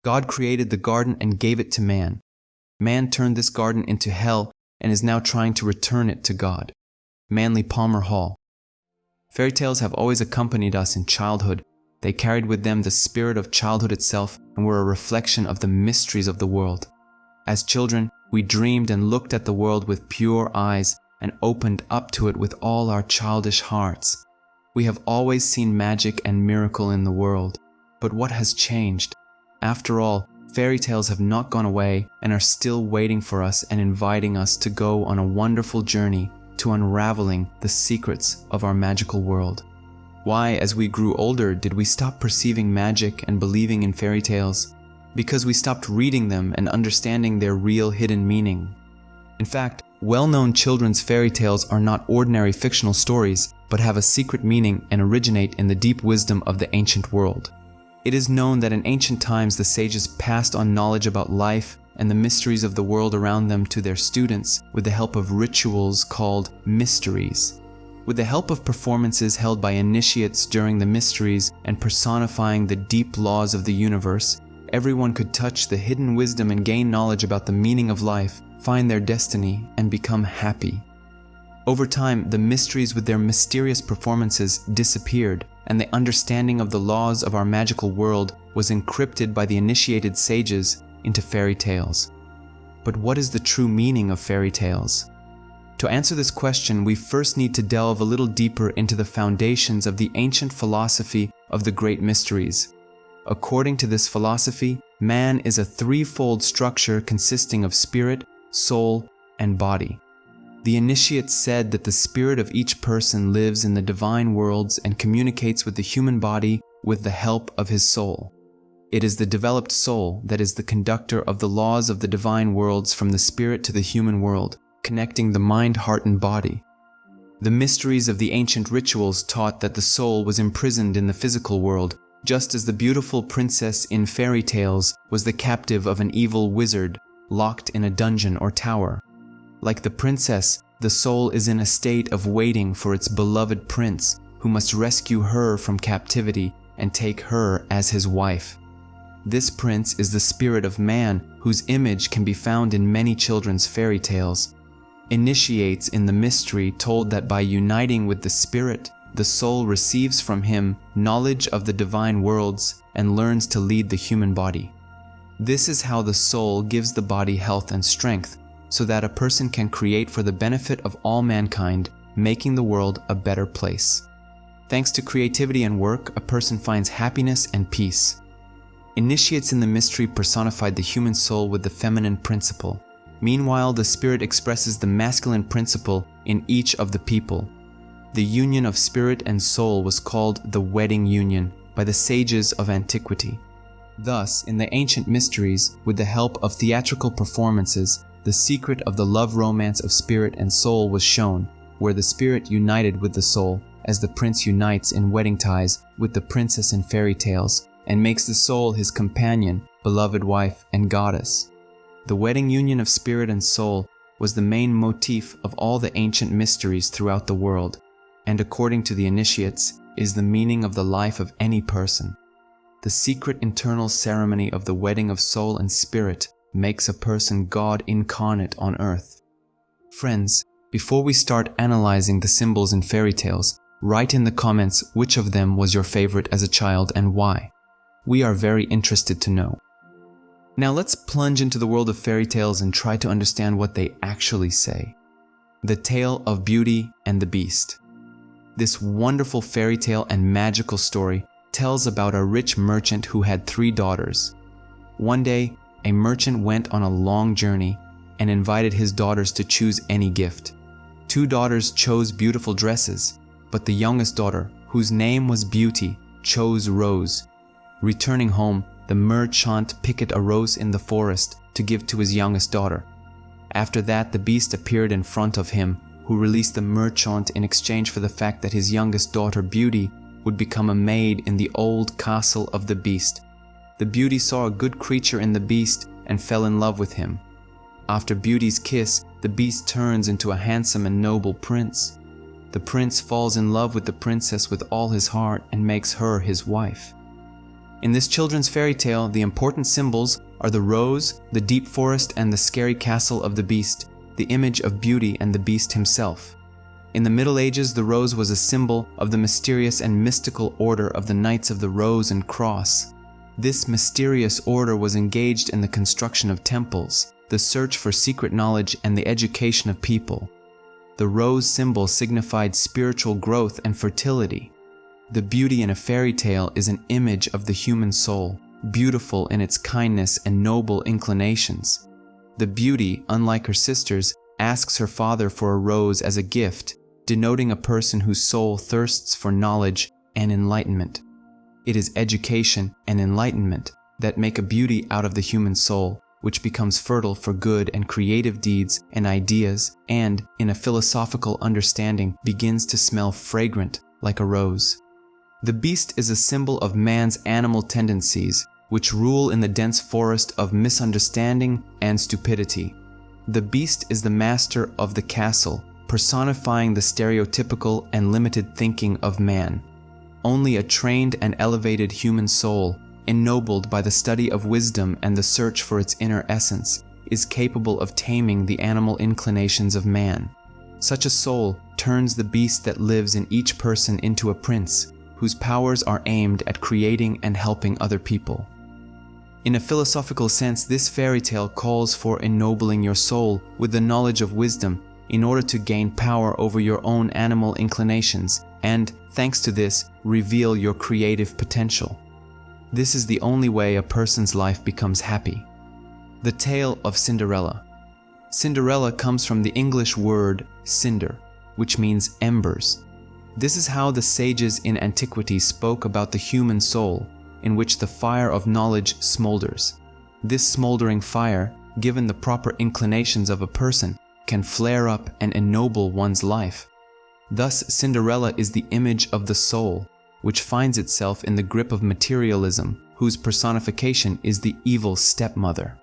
God created the garden and gave it to man. Man turned this garden into hell and is now trying to return it to God. Manly Palmer Hall. Fairy tales have always accompanied us in childhood. They carried with them the spirit of childhood itself and were a reflection of the mysteries of the world. As children, we dreamed and looked at the world with pure eyes and opened up to it with all our childish hearts. We have always seen magic and miracle in the world. But what has changed? After all, fairy tales have not gone away and are still waiting for us and inviting us to go on a wonderful journey to unraveling the secrets of our magical world. Why, as we grew older, did we stop perceiving magic and believing in fairy tales? Because we stopped reading them and understanding their real hidden meaning. In fact, well-known children's fairy tales are not ordinary fictional stories, but have a secret meaning and originate in the deep wisdom of the ancient world. It is known that in ancient times the sages passed on knowledge about life and the mysteries of the world around them to their students with the help of rituals called mysteries. With the help of performances held by initiates during the mysteries and personifying the deep laws of the universe, everyone could touch the hidden wisdom and gain knowledge about the meaning of life, find their destiny, and become happy. Over time, the mysteries with their mysterious performances disappeared, and the understanding of the laws of our magical world was encrypted by the initiated sages into fairy tales. But what is the true meaning of fairy tales? To answer this question, we first need to delve a little deeper into the foundations of the ancient philosophy of the great mysteries. According to this philosophy, man is a threefold structure consisting of spirit, soul, and body. The initiates said that the spirit of each person lives in the divine worlds and communicates with the human body with the help of his soul. It is the developed soul that is the conductor of the laws of the divine worlds from the spirit to the human world, connecting the mind, heart, and body. The mysteries of the ancient rituals taught that the soul was imprisoned in the physical world, just as the beautiful princess in fairy tales was the captive of an evil wizard locked in a dungeon or tower. Like the princess, the soul is in a state of waiting for its beloved prince, who must rescue her from captivity and take her as his wife. This prince is the spirit of man, whose image can be found in many children's fairy tales. Initiates in the mystery told that by uniting with the spirit, the soul receives from him knowledge of the divine worlds and learns to lead the human body. This is how the soul gives the body health and strength, so that a person can create for the benefit of all mankind, making the world a better place. Thanks to creativity and work, a person finds happiness and peace. Initiates in the mystery personified the human soul with the feminine principle. Meanwhile, the spirit expresses the masculine principle in each of the people. The union of spirit and soul was called the wedding union by the sages of antiquity. Thus, in the ancient mysteries, with the help of theatrical performances, the secret of the love romance of spirit and soul was shown, where the spirit united with the soul, as the prince unites in wedding ties with the princess in fairy tales, and makes the soul his companion, beloved wife, and goddess. The wedding union of spirit and soul was the main motif of all the ancient mysteries throughout the world, and according to the initiates, is the meaning of the life of any person. The secret internal ceremony of the wedding of soul and spirit makes a person God incarnate on earth. Friends, before we start analyzing the symbols in fairy tales, write in the comments which of them was your favorite as a child and why. We are very interested to know. Now let's plunge into the world of fairy tales and try to understand what they actually say. The Tale of Beauty and the Beast. This wonderful fairy tale and magical story tells about a rich merchant who had 3 daughters. One day, a merchant went on a long journey and invited his daughters to choose any gift. 2 daughters chose beautiful dresses, but the youngest daughter, whose name was Beauty, chose rose. Returning home, the merchant picked a rose in the forest to give to his youngest daughter. After that, the beast appeared in front of him, who released the merchant in exchange for the fact that his youngest daughter, Beauty, would become a maid in the old castle of the beast. The Beauty saw a good creature in the beast and fell in love with him. After Beauty's kiss, the beast turns into a handsome and noble prince. The prince falls in love with the princess with all his heart and makes her his wife. In this children's fairy tale, the important symbols are the rose, the deep forest, and the scary castle of the beast, the image of beauty and the beast himself. In the Middle Ages, the rose was a symbol of the mysterious and mystical order of the Knights of the Rose and Cross. This mysterious order was engaged in the construction of temples, the search for secret knowledge, and the education of people. The rose symbol signified spiritual growth and fertility. The beauty in a fairy tale is an image of the human soul, beautiful in its kindness and noble inclinations. The beauty, unlike her sisters, asks her father for a rose as a gift, denoting a person whose soul thirsts for knowledge and enlightenment. It is education and enlightenment that make a beauty out of the human soul, which becomes fertile for good and creative deeds and ideas, and, in a philosophical understanding, begins to smell fragrant like a rose. The beast is a symbol of man's animal tendencies, which rule in the dense forest of misunderstanding and stupidity. The beast is the master of the castle, personifying the stereotypical and limited thinking of man. Only a trained and elevated human soul, ennobled by the study of wisdom and the search for its inner essence, is capable of taming the animal inclinations of man. Such a soul turns the beast that lives in each person into a prince, whose powers are aimed at creating and helping other people. In a philosophical sense, this fairy tale calls for ennobling your soul with the knowledge of wisdom in order to gain power over your own animal inclinations and, thanks to this, reveal your creative potential. This is the only way a person's life becomes happy. The tale of Cinderella. Cinderella comes from the English word cinder, which means embers. This is how the sages in antiquity spoke about the human soul, in which the fire of knowledge smolders. This smoldering fire, given the proper inclinations of a person, can flare up and ennoble one's life. Thus, Cinderella is the image of the soul, which finds itself in the grip of materialism, whose personification is the evil stepmother.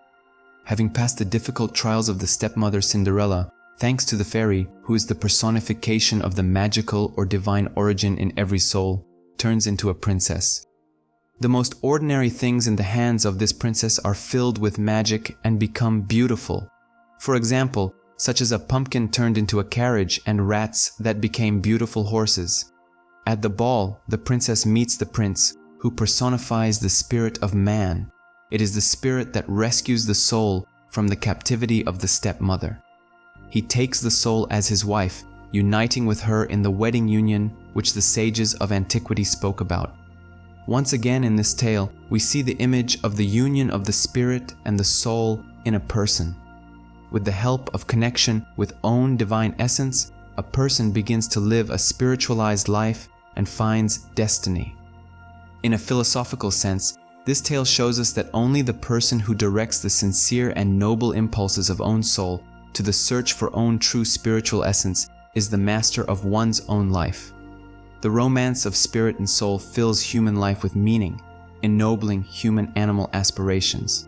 Having passed the difficult trials of the stepmother Cinderella, thanks to the fairy, who is the personification of the magical or divine origin in every soul, turns into a princess. The most ordinary things in the hands of this princess are filled with magic and become beautiful. For example, such as a pumpkin turned into a carriage and rats that became beautiful horses. At the ball, the princess meets the prince, who personifies the spirit of man. It is the spirit that rescues the soul from the captivity of the stepmother. He takes the soul as his wife, uniting with her in the wedding union which the sages of antiquity spoke about. Once again in this tale, we see the image of the union of the spirit and the soul in a person. With the help of connection with own divine essence, a person begins to live a spiritualized life and finds destiny. In a philosophical sense, this tale shows us that only the person who directs the sincere and noble impulses of own soul to the search for own true spiritual essence is the master of one's own life. The romance of spirit and soul fills human life with meaning, ennobling human-animal aspirations.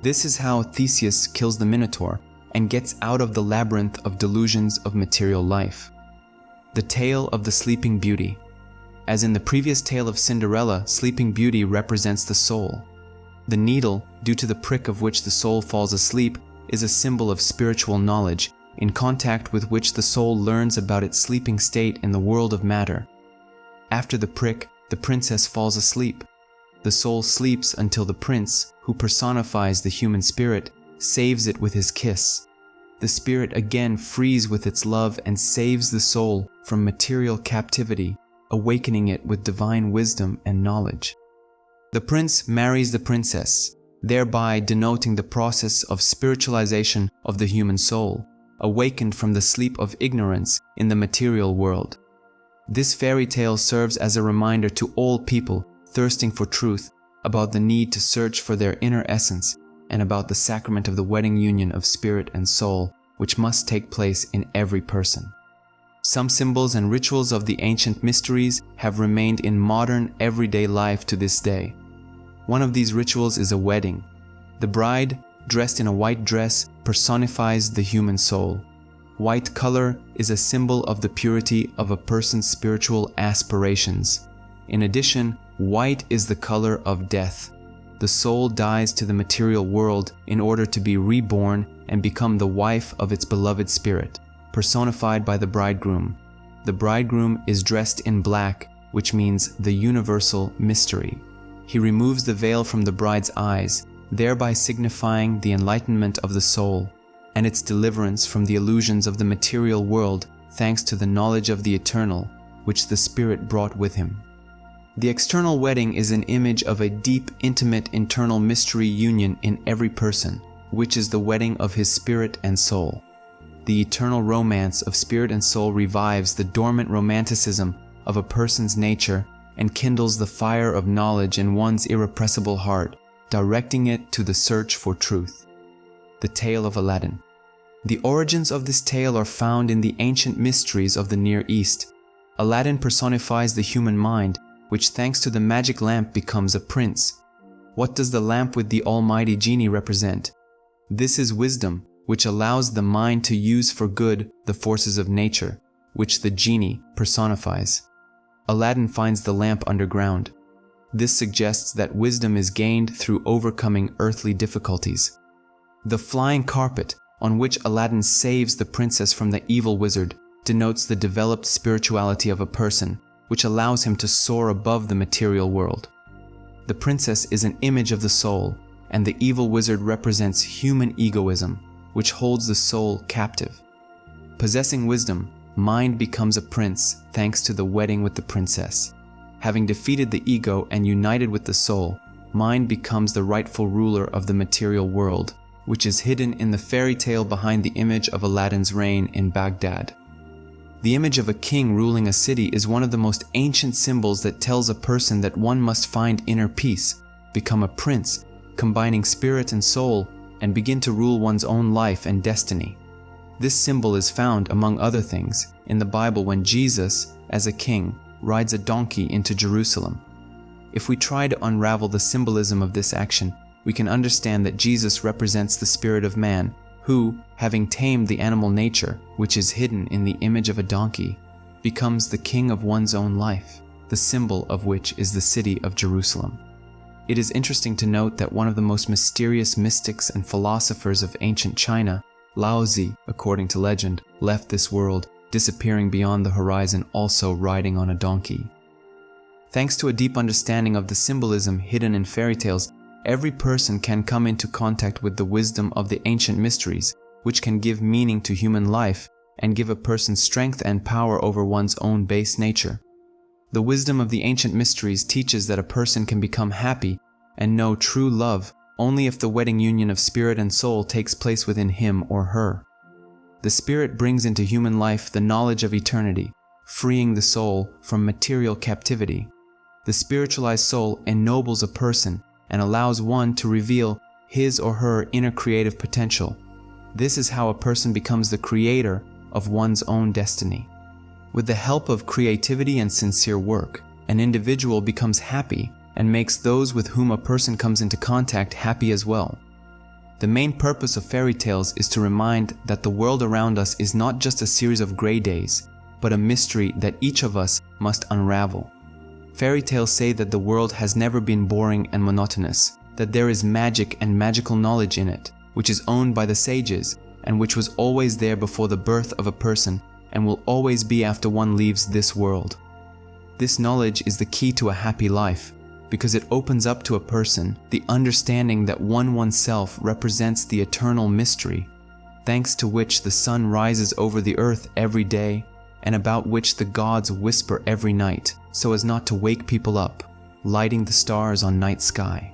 This is how Theseus kills the Minotaur and gets out of the labyrinth of delusions of material life. The tale of the Sleeping Beauty. As in the previous tale of Cinderella, Sleeping Beauty represents the soul. The needle, due to the prick of which the soul falls asleep, is a symbol of spiritual knowledge, in contact with which the soul learns about its sleeping state in the world of matter. After the prick, the princess falls asleep. The soul sleeps until the prince, who personifies the human spirit, saves it with his kiss. The spirit again frees with its love and saves the soul from material captivity, awakening it with divine wisdom and knowledge. The prince marries the princess, thereby denoting the process of spiritualization of the human soul, awakened from the sleep of ignorance in the material world. This fairy tale serves as a reminder to all people thirsting for truth about the need to search for their inner essence and about the sacrament of the wedding union of spirit and soul, which must take place in every person. Some symbols and rituals of the ancient mysteries have remained in modern, everyday life to this day. One of these rituals is a wedding. The bride, dressed in a white dress, personifies the human soul. White color is a symbol of the purity of a person's spiritual aspirations. In addition, White is the color of death. The soul dies to the material world in order to be reborn and become the wife of its beloved spirit, personified by the bridegroom. The bridegroom is dressed in black, which means the universal mystery. He removes the veil from the bride's eyes, thereby signifying the enlightenment of the soul and its deliverance from the illusions of the material world thanks to the knowledge of the eternal, which the Spirit brought with him. The external wedding is an image of a deep, intimate internal mystery union in every person, which is the wedding of his spirit and soul. The eternal romance of spirit and soul revives the dormant romanticism of a person's nature and kindles the fire of knowledge in one's irrepressible heart, directing it to the search for truth. The Tale of Aladdin. The origins of this tale are found in the ancient mysteries of the Near East. Aladdin personifies the human mind, which thanks to the magic lamp becomes a prince. What does the lamp with the almighty genie represent? This is wisdom, which allows the mind to use for good the forces of nature, which the genie personifies. Aladdin finds the lamp underground. This suggests that wisdom is gained through overcoming earthly difficulties. The flying carpet, on which Aladdin saves the princess from the evil wizard, denotes the developed spirituality of a person, which allows him to soar above the material world. The princess is an image of the soul, and the evil wizard represents human egoism, which holds the soul captive. Possessing wisdom, mind becomes a prince thanks to the wedding with the princess. Having defeated the ego and united with the soul, mind becomes the rightful ruler of the material world, which is hidden in the fairy tale behind the image of Aladdin's reign in Baghdad. The image of a king ruling a city is one of the most ancient symbols that tells a person that one must find inner peace, become a prince, combining spirit and soul, and begin to rule one's own life and destiny. This symbol is found, among other things, in the Bible when Jesus, as a king, rides a donkey into Jerusalem. If we try to unravel the symbolism of this action, we can understand that Jesus represents the spirit of man, who, having tamed the animal nature, which is hidden in the image of a donkey, becomes the king of one's own life, the symbol of which is the city of Jerusalem. It is interesting to note that one of the most mysterious mystics and philosophers of ancient China, Laozi, according to legend, left this world, disappearing beyond the horizon also riding on a donkey. Thanks to a deep understanding of the symbolism hidden in fairy tales, every person can come into contact with the wisdom of the ancient mysteries, which can give meaning to human life and give a person strength and power over one's own base nature. The wisdom of the ancient mysteries teaches that a person can become happy and know true love only if the wedding union of spirit and soul takes place within him or her. The spirit brings into human life the knowledge of eternity, freeing the soul from material captivity. The spiritualized soul ennobles a person and allows one to reveal his or her inner creative potential. This is how a person becomes the creator of one's own destiny. With the help of creativity and sincere work, an individual becomes happy and makes those with whom a person comes into contact happy as well. The main purpose of fairy tales is to remind that the world around us is not just a series of gray days, but a mystery that each of us must unravel. Fairy tales say that the world has never been boring and monotonous, that there is magic and magical knowledge in it, which is owned by the sages, and which was always there before the birth of a person, and will always be after one leaves this world. This knowledge is the key to a happy life, because it opens up to a person the understanding that oneself represents the eternal mystery, thanks to which the sun rises over the earth every day, and about which the gods whisper every night, so as not to wake people up, lighting the stars on night sky.